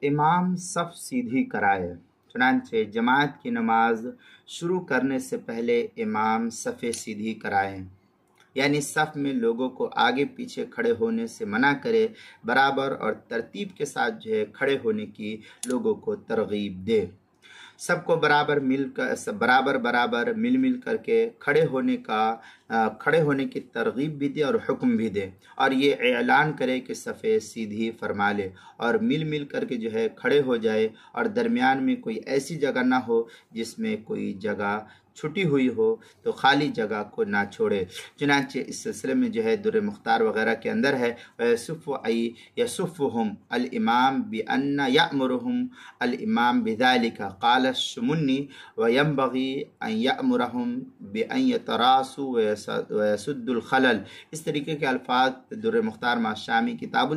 امام صف سیدھی کرائے۔ چنانچہ جماعت کی نماز شروع کرنے سے پہلے امام صف سیدھی کرائیں، یعنی صف میں لوگوں کو آگے پیچھے کھڑے ہونے سے منع کرے، برابر اور ترتیب کے ساتھ کھڑے ہونے کی لوگوں کو ترغیب دے۔ سب کو برابر مل کر کے کھڑے ہونے کی ترغیب بھی دے اور حکم بھی دے، اور یہ اعلان کرے کہ صف سیدھی فرما لے اور مل کر کے کھڑے ہو جائے، اور درمیان میں کوئی ایسی جگہ نہ ہو جس میں کوئی جگہ چھٹی ہوئی ہو تو خالی جگہ کو نہ چھوڑے۔ چنانچہ اس سلسلے میں در مختار وغیرہ کے اندر ہے يَصُفُّهُمْ الْإِمَامُ بِأَنَّ يَأْمُرُهُمْ الْإِمَامُ بِذَلِكَ قَالَ الشُّمُنِّ وَيَنْبَغِي أَنْ يَأْمُرَهُمْ بِأَنْ يَتَرَاصُوا وَيَسُدُّوا الْخَلَلَ۔ اس طریقے کے الفاظ در مختار شامی کتاب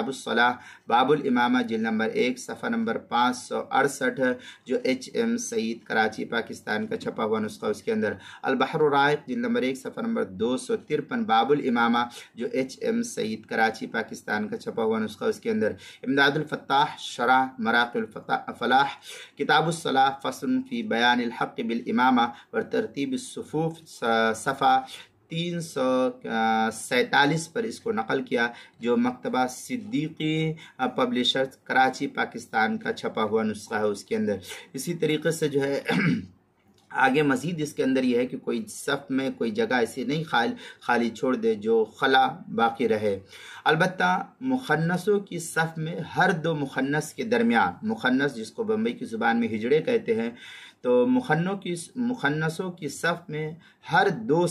الصلاح باب الامامہ جلد نمبر 1 صفحہ نمبر 568 جو HM سعید کراچی پاکستان کا چھپا ہوا نسخہ، اس کے اندر البحر الرائق جلد نمبر 1 صفحہ نمبر 253 باب الامامہ جو HM سعید کراچی پاکستان کا چھپا ہوا نسخہ، اس کے اندر امداد الفتاح شرح مراقی الفلاح کتاب الصلاح فصل فی بیان الحق بالامامہ و ترتیب الصفوف صفحہ 347 پر اس کو نقل کیا، جو مکتبہ صدیقی پبلشرز کراچی پاکستان کا چھپا ہوا نسخہ ہے، اس کے اندر اسی طریقے سے آگے مزید اس کے اندر یہ ہے کہ کوئی صف میں کوئی جگہ ایسی نہیں خالی چھوڑ دے جو خلا باقی رہے۔ البتہ مخنثوں کی صف میں ہر دو مخنث کے درمیان، مخنث جس کو بمبئی کی زبان میں ہجڑے کہتے ہیں، تو مخنثوں کی صف میں ہر دو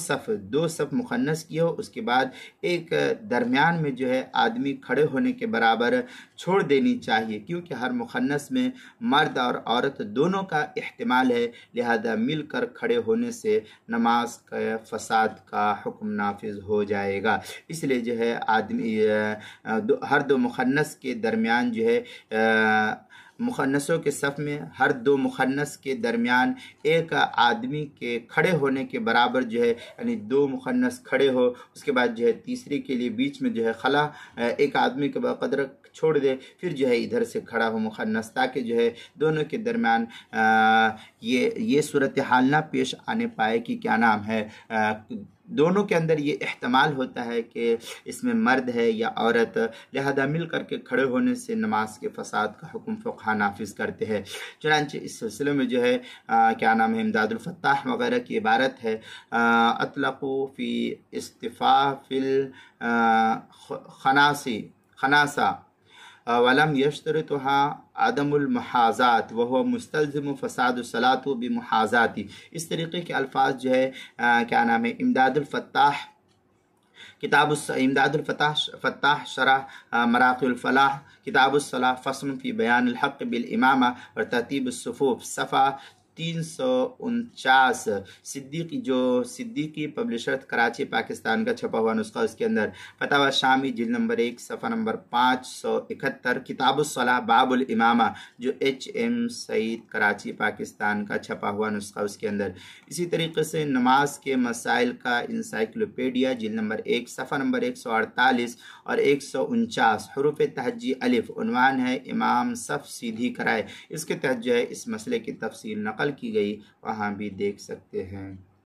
صف مخنث کی ہو، اس کے بعد ایک درمیان میں آدمی کھڑے ہونے کے برابر چھوڑ دینی چاہیے، کیونکہ ہر مخنث میں مرد اور عورت دونوں کا احتمال ہے، لہذا مل کر کھڑے ہونے سے نماز کا فساد کا حکم نافذ ہو جائے گا۔ اس لیے آدمی ہر دو مخنث کے درمیان مخنثوں کے صف میں ہر دو مخنث کے درمیان ایک آدمی کے کھڑے ہونے کے برابر یعنی دو مخنث کھڑے ہو، اس کے بعد تیسری کے لیے بیچ میں خلا ایک آدمی کے بقدر چھوڑ دے، پھر ادھر سے کھڑا ہو مخنث، تاکہ دونوں کے درمیان یہ صورتحال نہ پیش آنے پائے کہ کیا نام ہے، دونوں کے اندر یہ احتمال ہوتا ہے کہ اس میں مرد ہے یا عورت، لہذا مل کر کے کھڑے ہونے سے نماز کے فساد کا حکم فقہ نافذ کرتے ہیں۔ چنانچہ اس سلسلے میں کیا نام ہے امداد الفتاح وغیرہ کی عبارت ہے اطلقوا فی اصطفاف الخناسہ ولم یشترطها عدم المحاذات وهو مستلزم فساد الصلاۃ بمحاذاتی۔ اس طریقے کے الفاظ کیا نام ہے امداد الفتاح شرح مراقی الفلاح کتاب الصلاح فصل فی بیان الحق بالامامہ اور ترتیب الصفوف صفحہ 349 صدیقی پبلشر کراچی پاکستان کا چھپا ہوا نسخہ، اس کے اندر فتاوی شامی جلد نمبر 1 صفحہ نمبر 571 کتاب الصلاح باب الامامہ جو HM سعید کراچی پاکستان کا چھپا ہوا نسخہ، اس کے اندر اسی طریقے سے نماز کے مسائل کا انسائکلوپیڈیا جلد نمبر 1 صفحہ نمبر 148 اور 149 حروف تہجی الف، عنوان ہے امام صف سیدھی کرائے، اس کے تحت اس مسئلے کی تفصیل نقل کی گئی، وہاں بھی دیکھ سکتے ہیں۔